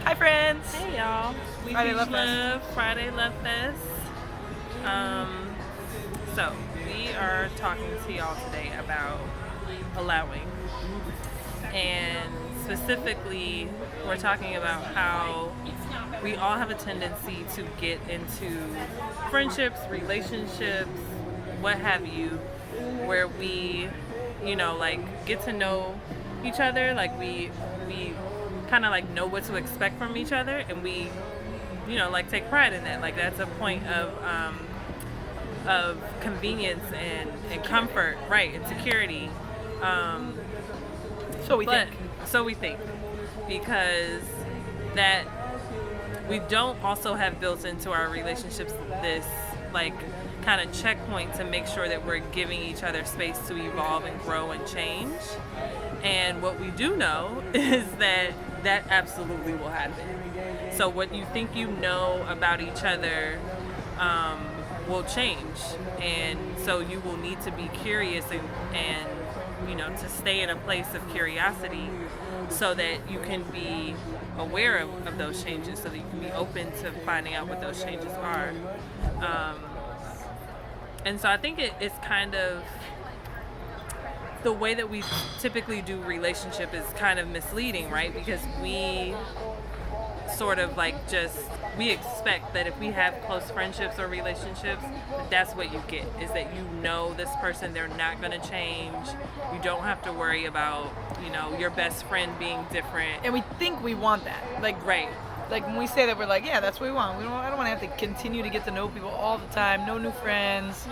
Hi, friends. Hey y'all, we Friday Teach Love Fest. Friday Love Fest. So we are talking to y'all today about allowing, and specifically, we're talking about how we all have a tendency to get into friendships, relationships, what have you, where we, like get to know each other, like we kind of like know what to expect from each other, and we, like take pride in that. Like that's a point of convenience and comfort, right, and security. Um, So we but think. so we think, because that we don't also have built into our relationships this like kind of checkpoint to make sure that we're giving each other space to evolve and grow and change. And what we do know is that that absolutely will happen. So what you think you know about each other will change, and so you will need to be curious and to stay in a place of curiosity so that you can be aware of those changes, so that you can be open to finding out what those changes are. um, and so I think it's kind of the way that we typically do relationship is kind of misleading, right? Because we sort of like just we expect that if we have close friendships or relationships, that's what you get, is that this person, they're not going to change. You don't have to worry about your best friend being different. And we think we want that. Right. Like when we say that, we're like, yeah, that's what we want. I don't want to have to continue to get to know people all the time. No new friends.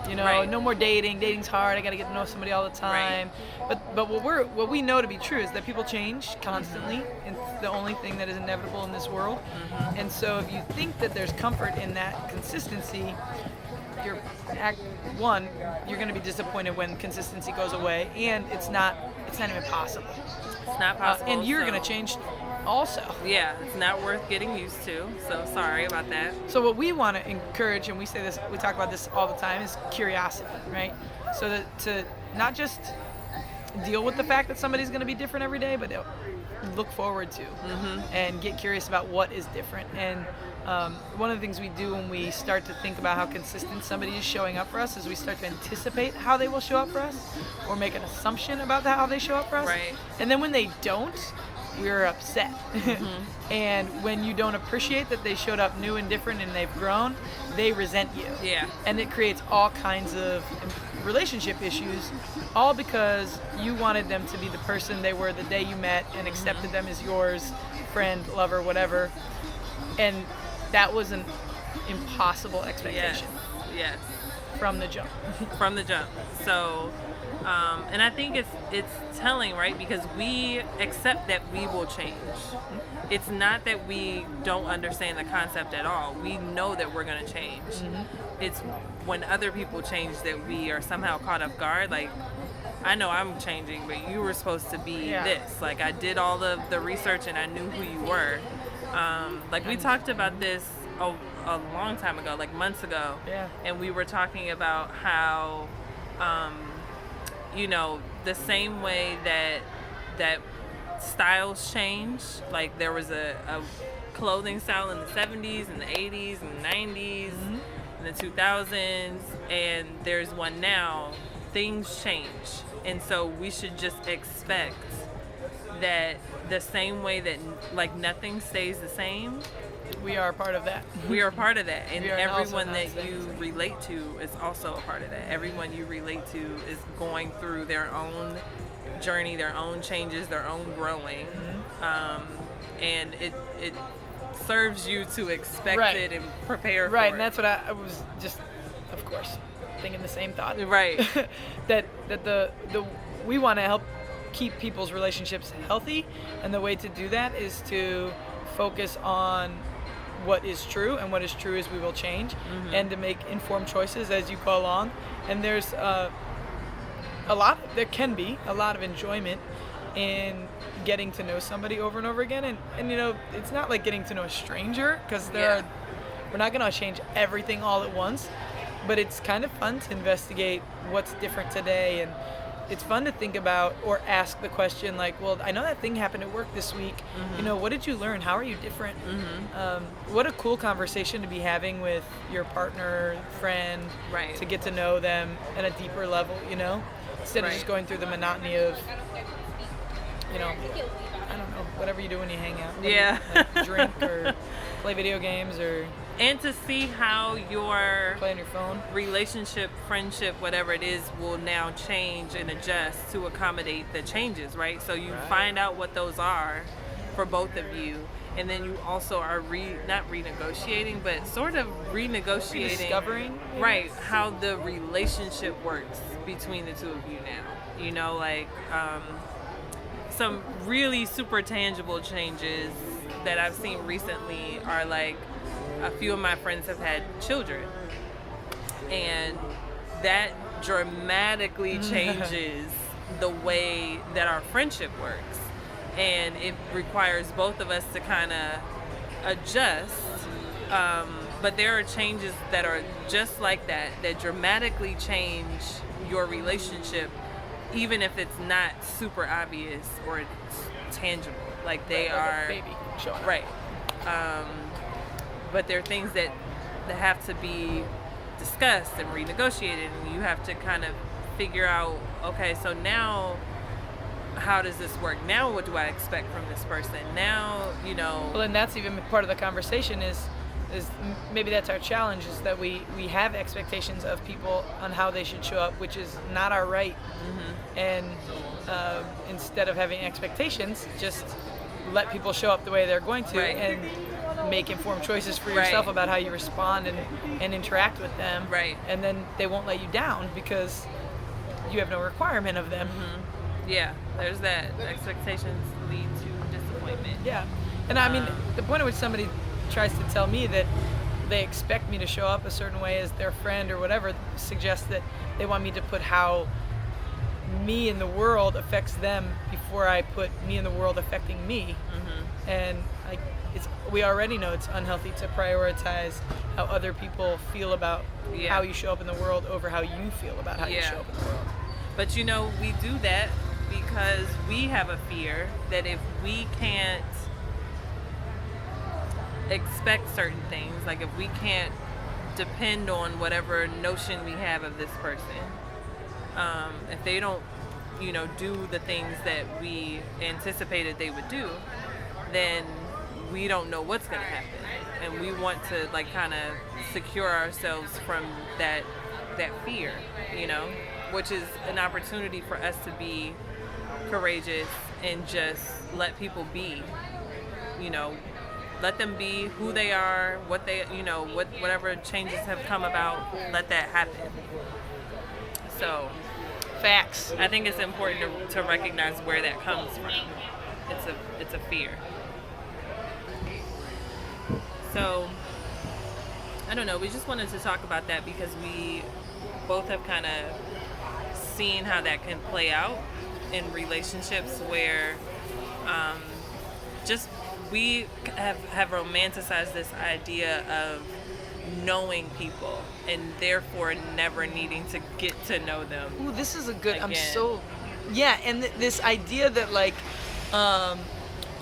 Right. No more dating. Dating's hard. I got to get to know somebody all the time. Right. But what we know to be true is that people change constantly. It's the only thing that is inevitable in this world. Mm-hmm. And so if you think that there's comfort in that consistency, you're going to be disappointed when consistency goes away, and it's not even possible. It's not possible. And you're going to change also. Yeah, it's not worth getting used to. So sorry about that. So what we want to encourage, and we talk about this all the time, is curiosity, right? So that to not just deal with the fact that somebody's going to be different every day, but look forward to and get curious about what is different. And one of the things we do when we start to think about how consistent somebody is showing up for us is we start to anticipate how they will show up for us, or make an assumption about how they show up for us. Right. And then when they don't, we're upset. And when you don't appreciate that they showed up new and different and they've grown, they resent you. Yeah. And it creates all kinds of relationship issues, all because you wanted them to be the person they were the day you met and accepted them as yours, friend, lover, whatever. And that was an impossible expectation. Yes. From the jump. From the jump. So, and I think it's telling, right? Because we accept that we will change. It's not that we don't understand the concept at all. We know that we're going to change. It's when other people change that we are somehow caught off guard. Like, I know I'm changing, but you were supposed to be this. Like, I did all of the research and I knew who you were. Like, we talked about this a long time ago, like months ago. Yeah. And we were talking about how, the same way that styles change, like there was a clothing style in the 70s and the 80s and the 90s and the 2000s, and there's one now. Things change. And so we should just expect that the same way that like nothing stays the same, We are a part of that. we are part of that. And We are also everyone not that staying you the same. relate to is also a part of that. Everyone you relate to is going through their own journey, their own changes, their own growing. And it serves you to expect Right. it and prepare for Right, it. and that's what I was just, of course, thinking the same thought. Right. that the we want to help keep people's relationships healthy, and the way to do that is to focus on what is true, and what is true is we will change, and to make informed choices as you go along. And there's there can be a lot of enjoyment in getting to know somebody over and over again, and it's not like getting to know a stranger, because we're not going to change everything all at once, but it's kind of fun to investigate what's different today, and it's fun to think about or ask the question like, well, I know that thing happened at work this week. You know, what did you learn? How are you different? What a cool conversation to be having with your partner, friend, Right. to get to know them at a deeper level, you know, instead of Right. just going through the monotony of, you know, I don't know, whatever you do when you hang out. What do you- Yeah. like drink or play video games or And to see how your play on your phone. relationship, friendship, whatever it is, will now change and adjust to accommodate the changes, right? So you find out what those are for both of you, and then you also are not renegotiating, but sort of renegotiating, Discovering, maybe? right, how the relationship works between the two of you now. You know, like some really super tangible changes that I've seen recently are like, a few of my friends have had children, and that dramatically changes the way that our friendship works, and it requires both of us to kind of adjust, but there are changes that are just like that dramatically change your relationship, even if it's not super obvious or it's tangible, like they Like a are baby showing up. right. But there are things that have to be discussed and renegotiated, and you have to kind of figure out, okay, so now how does this work? Now what do I expect from this person? Now, you know. Well, and that's even part of the conversation is maybe that's our challenge, is that we have expectations of people on how they should show up, which is not our right. And instead of having expectations, just let people show up the way they're going to, Right. and make informed choices for yourself Right. about how you respond and interact with them. Right. And then they won't let you down because you have no requirement of them. Yeah, there's that. Expectations lead to disappointment. Yeah. And I mean, the point at which somebody tries to tell me that they expect me to show up a certain way as their friend or whatever suggests that they want me to put how me in the world affects them before I put me in the world affecting me. And we already know it's unhealthy to prioritize how other people feel about Yeah. how you show up in the world over how you feel about how you Yeah. show up in the world. But you know, we do that because we have a fear that if we can't expect certain things, like if we can't depend on whatever notion we have of this person, if they don't, you know, do the things that we anticipated they would do, then we don't know what's going to happen. And we want to like kind of secure ourselves from that fear, you know, which is an opportunity for us to be courageous and just let people be, you know, let them be who they are, what they, you know, whatever changes have come about, let that happen. So Facts. I think it's important to recognize where that comes from. It's a fear. So I don't know, we just wanted to talk about that because we both have kind of seen how that can play out in relationships where just we have romanticized this idea of knowing people and therefore never needing to get to know them. Ooh, this is a good. I'm Again. so. Yeah, and this idea that like,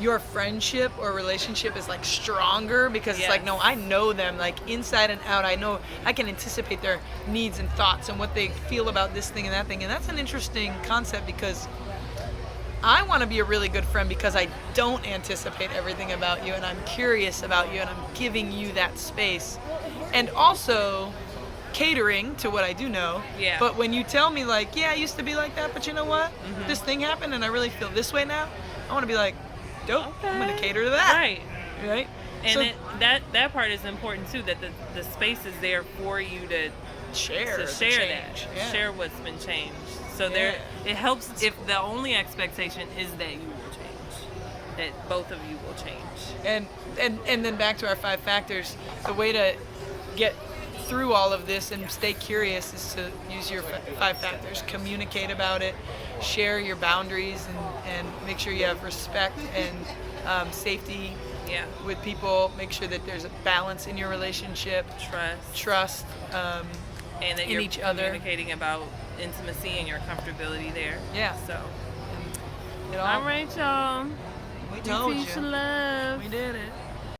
your friendship or relationship is like stronger because it's like, Yes. no, I know them like inside and out. I know I can anticipate their needs and thoughts and what they feel about this thing and that thing. And that's an interesting concept because I want to be a really good friend because I don't anticipate everything about you and I'm curious about you and I'm giving you that space. And also catering to what I do know. Yeah. But when you tell me like, yeah, I used to be like that, but you know what? This thing happened and I really feel this way now. I want to be like, dope. I'm going to cater to that. Right. Right? And So that part is important too, that the space is there for you to share to the share change. that, Yeah. share what's been changed. So Yeah. it helps if the only expectation is that you will change, that both of you will change. And then back to our 5 factors. The way to get through all of this and stay curious is to use your 5 factors. Communicate about it, share your boundaries, and make sure you have respect and safety Yeah. with people. Make sure that there's a balance in your relationship. Trust. Trust. and that in you're each other. communicating about intimacy and your comfortability there. Yeah. So, You know, all right, y'all. we We told teach you. love. We did.